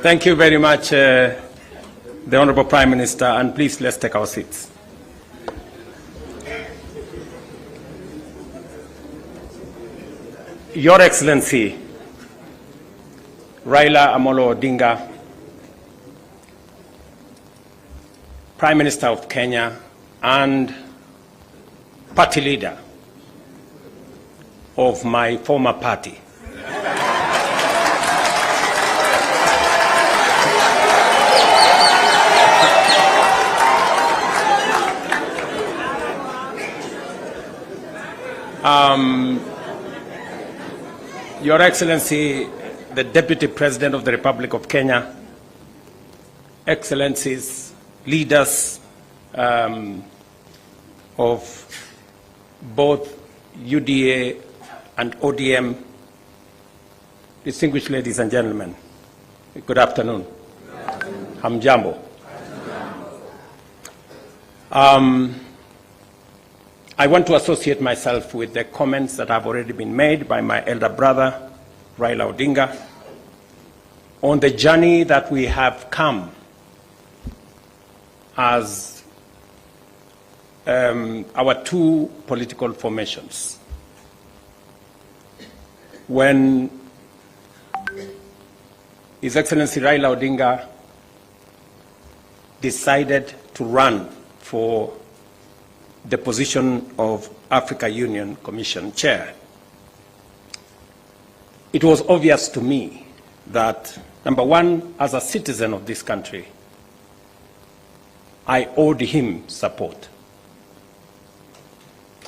Thank you very much, the Honorable Prime Minister, and please let's take our seats. Your Excellency, Raila Amolo Odinga, Prime Minister of Kenya and party leader of my former party. Your Excellency, the Deputy President of the Republic of Kenya, Excellencies, leaders of both UDA and ODM, distinguished ladies and gentlemen, good afternoon. Hamjambo. I want to associate myself with the comments that have already been made by my elder brother, Raila Odinga, on the journey that we have come as our two political formations. When His Excellency Raila Odinga decided to run for the position of Africa Union Commission Chair, it was obvious to me that, number one, as a citizen of this country, I owed him support.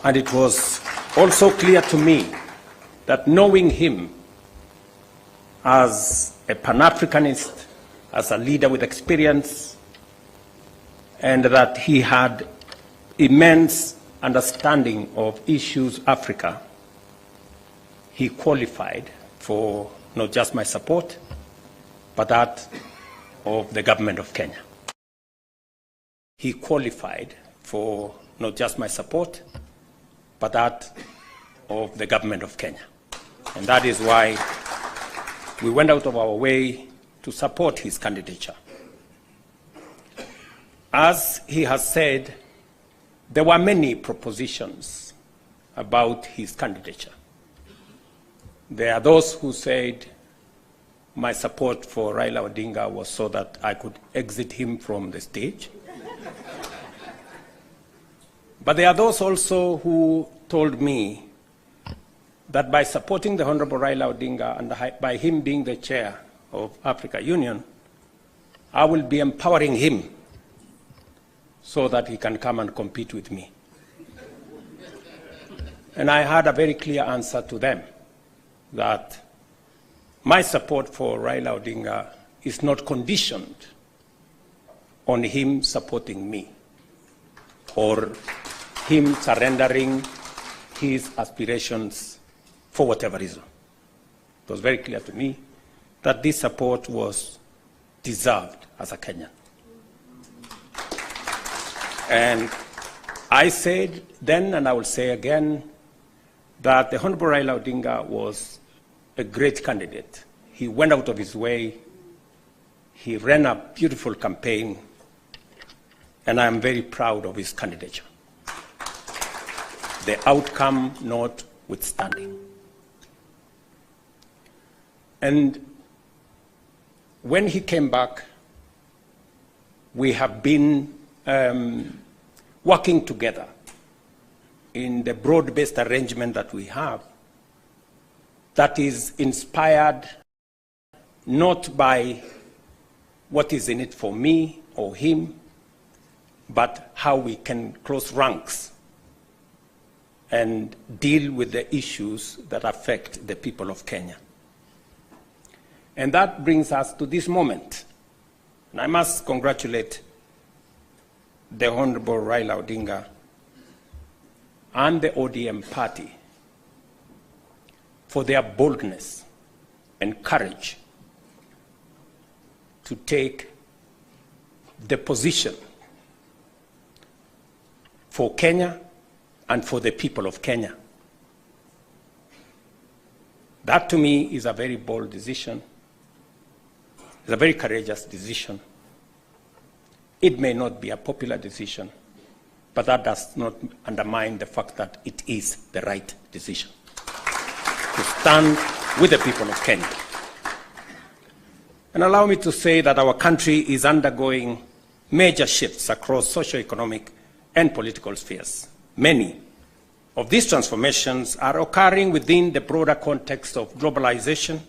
And it was also clear to me that knowing him as a Pan-Africanist, as a leader with experience, and that he had immense understanding of issues Africa, he qualified for not just my support, but that of the government of Kenya. He qualified for not just my support, but that of the government of Kenya. And that is why we went out of our way to support his candidature. As he has said, there were many propositions about his candidature. There are those who said my support for Raila Odinga was so that I could exit him from the stage. But there are those also who told me that by supporting the Honorable Raila Odinga and by him being the chair of Africa Union, I will be empowering him so that he can come and compete with me. And I had a very clear answer to them, that my support for Raila Odinga is not conditioned on him supporting me or him surrendering his aspirations for whatever reason. It was very clear to me that this support was deserved as a Kenyan. And I said then, and I will say again, that the Honorable Raila Odinga was a great candidate. He went out of his way. He ran a beautiful campaign, and I am very proud of his candidature. The outcome notwithstanding. And when he came back, we have been working together in the broad-based arrangement that we have, that is inspired not by what is in it for me or him, but how we can close ranks and deal with the issues that affect the people of Kenya. And that brings us to this moment. And I must congratulate the Honorable Raila Odinga and the ODM party for their boldness and courage to take the position for Kenya and for the people of Kenya. That to me is a very bold decision. It's a very courageous decision. It may not be a popular decision, but that does not undermine the fact that it is the right decision to stand with the people of Kenya. And allow me to say that our country is undergoing major shifts across socio-economic and political spheres. Many of these transformations are occurring within the broader context of globalization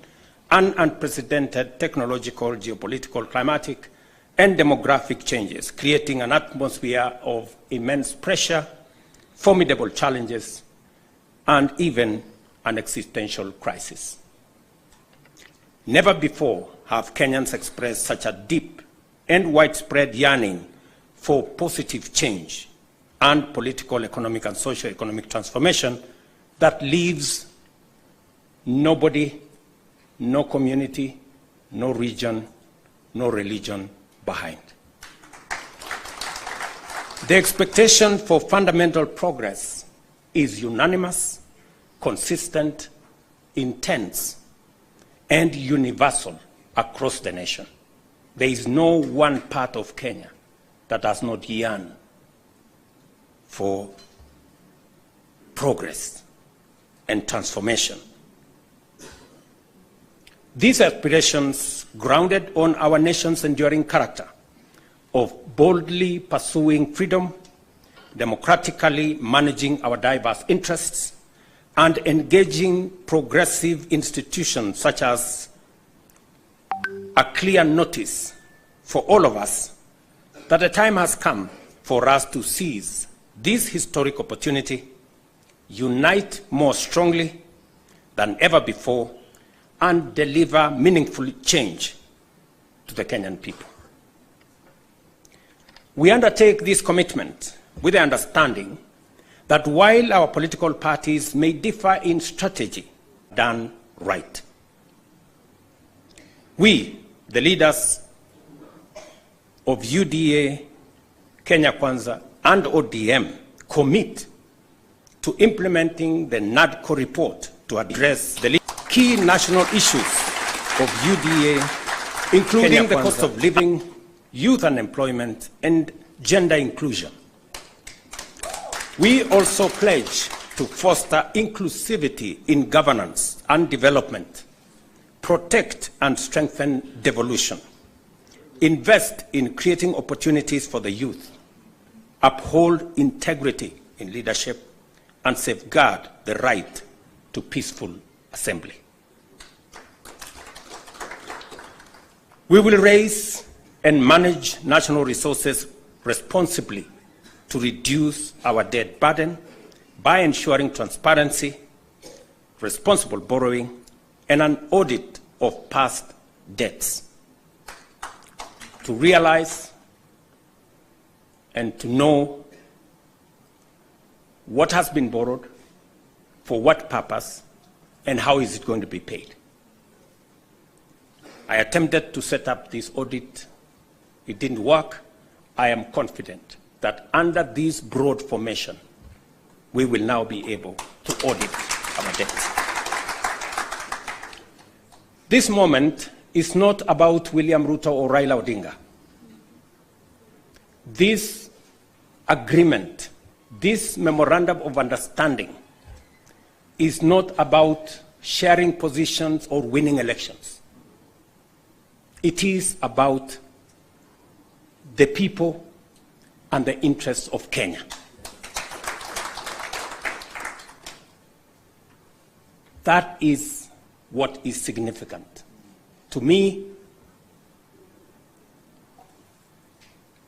and unprecedented technological, geopolitical, climatic, and demographic changes, creating an atmosphere of immense pressure, formidable challenges, and even an existential crisis. Never before have Kenyans expressed such a deep and widespread yearning for positive change and political, economic, and socio-economic transformation that leaves nobody, no community, no region, no religion behind. The expectation for fundamental progress is unanimous, consistent, intense, and universal across the nation. There is no one part of Kenya that does not yearn for progress and transformation. These aspirations, grounded on our nation's enduring character of boldly pursuing freedom, democratically managing our diverse interests, and engaging progressive institutions such as a clear notice for all of us that the time has come for us to seize this historic opportunity, unite more strongly than ever before, and deliver meaningful change to the Kenyan people. We undertake this commitment with the understanding that while our political parties may differ in strategy, done right. We, the leaders of UDA, Kenya Kwanza, and ODM, commit to implementing the NADCO report to address the key national issues of UDA, including the cost of living, youth unemployment, and gender inclusion. We also pledge to foster inclusivity in governance and development, protect and strengthen devolution, invest in creating opportunities for the youth, uphold integrity in leadership, and safeguard the right to peaceful assembly. We will raise and manage national resources responsibly to reduce our debt burden by ensuring transparency, responsible borrowing, and an audit of past debts. To realize and to know what has been borrowed, for what purpose, and how is it going to be paid. I attempted to set up this audit. It didn't work. I am confident that under this broad formation, we will now be able to audit our debts. This moment is not about William Ruto or Raila Odinga. This agreement, this memorandum of understanding, is not about sharing positions or winning elections. It is about the people and the interests of Kenya. That is what is significant. To me,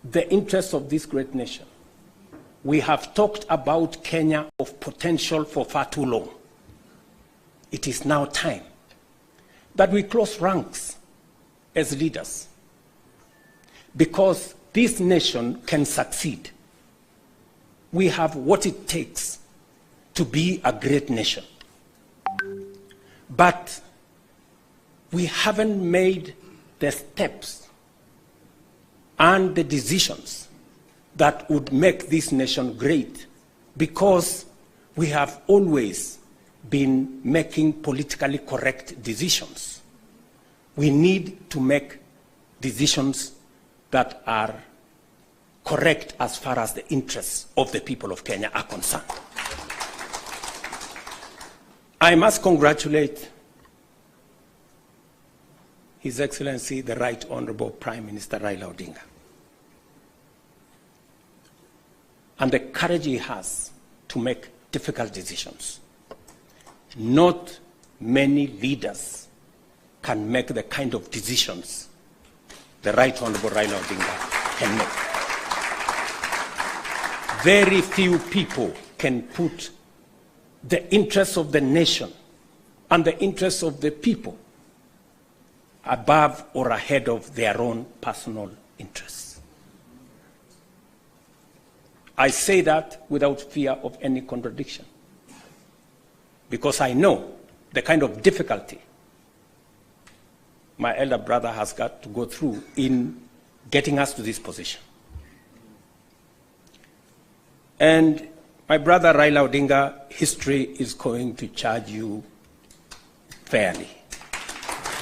the interests of this great nation. We have talked about Kenya of potential for far too long. It is now time that we close ranks as leaders, because this nation can succeed. We have what it takes to be a great nation. But we haven't made the steps and the decisions that would make this nation great, because we have always been making politically correct decisions. We need to make decisions that are correct as far as the interests of the people of Kenya are concerned. I must congratulate His Excellency, the Right Honorable Prime Minister Raila Odinga, and the courage he has to make difficult decisions. Not many leaders can make the kind of decisions the Right Honorable Raila Odinga can make. Very few people can put the interests of the nation and the interests of the people above or ahead of their own personal interests. I say that without fear of any contradiction, because I know the kind of difficulty my elder brother has got to go through in getting us to this position. And my brother Raila Odinga, history is going to charge you fairly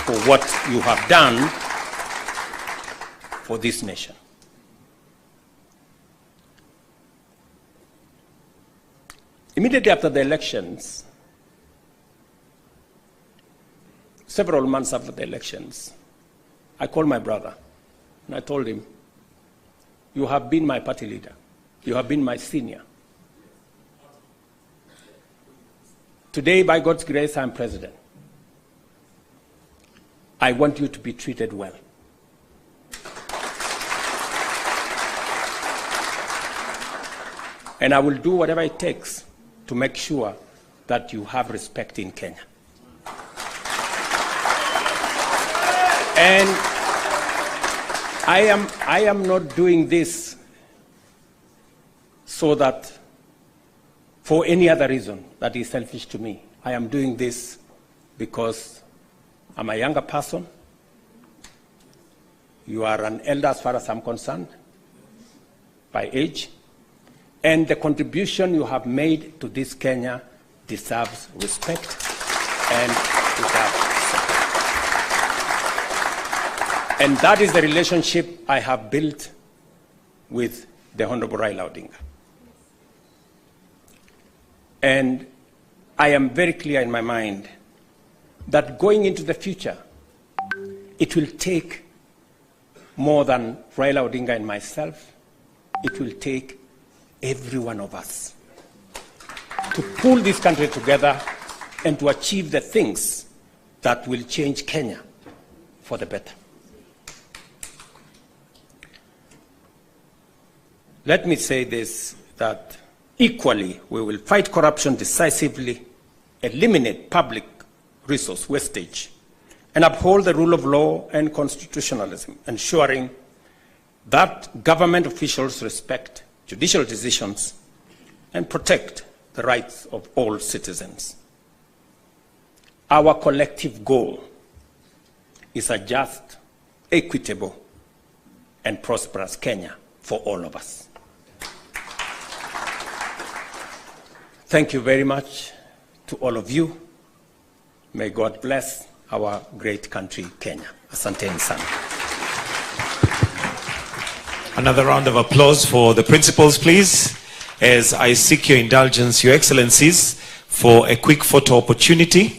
for what you have done for this nation. Immediately after the elections, several months after the elections, I called my brother and I told him, you have been my party leader. You have been my senior. Today, by God's grace, I'm president. I want you to be treated well. And I will do whatever it takes to make sure that you have respect in Kenya. And I am not doing this so that for any other reason that is selfish to me. I am doing this because I'm a younger person. You are an elder as far as I'm concerned, by age. And the contribution you have made to this Kenya deserves respect and deserves support. And that is the relationship I have built with the Honorable Raila Odinga. And I am very clear in my mind that going into the future, it will take more than Raila Odinga and myself. It will take every one of us to pull this country together and to achieve the things that will change Kenya for the better. Let me say this, that equally, we will fight corruption decisively, eliminate public resource wastage, and uphold the rule of law and constitutionalism, ensuring that government officials respect judicial decisions and protect the rights of all citizens. Our collective goal is a just, equitable, and prosperous Kenya for all of us. Thank you very much to all of you. May God bless our great country, Kenya. Asanteni sana. Another round of applause for the principals, please, as I seek your indulgence, Your Excellencies, for a quick photo opportunity.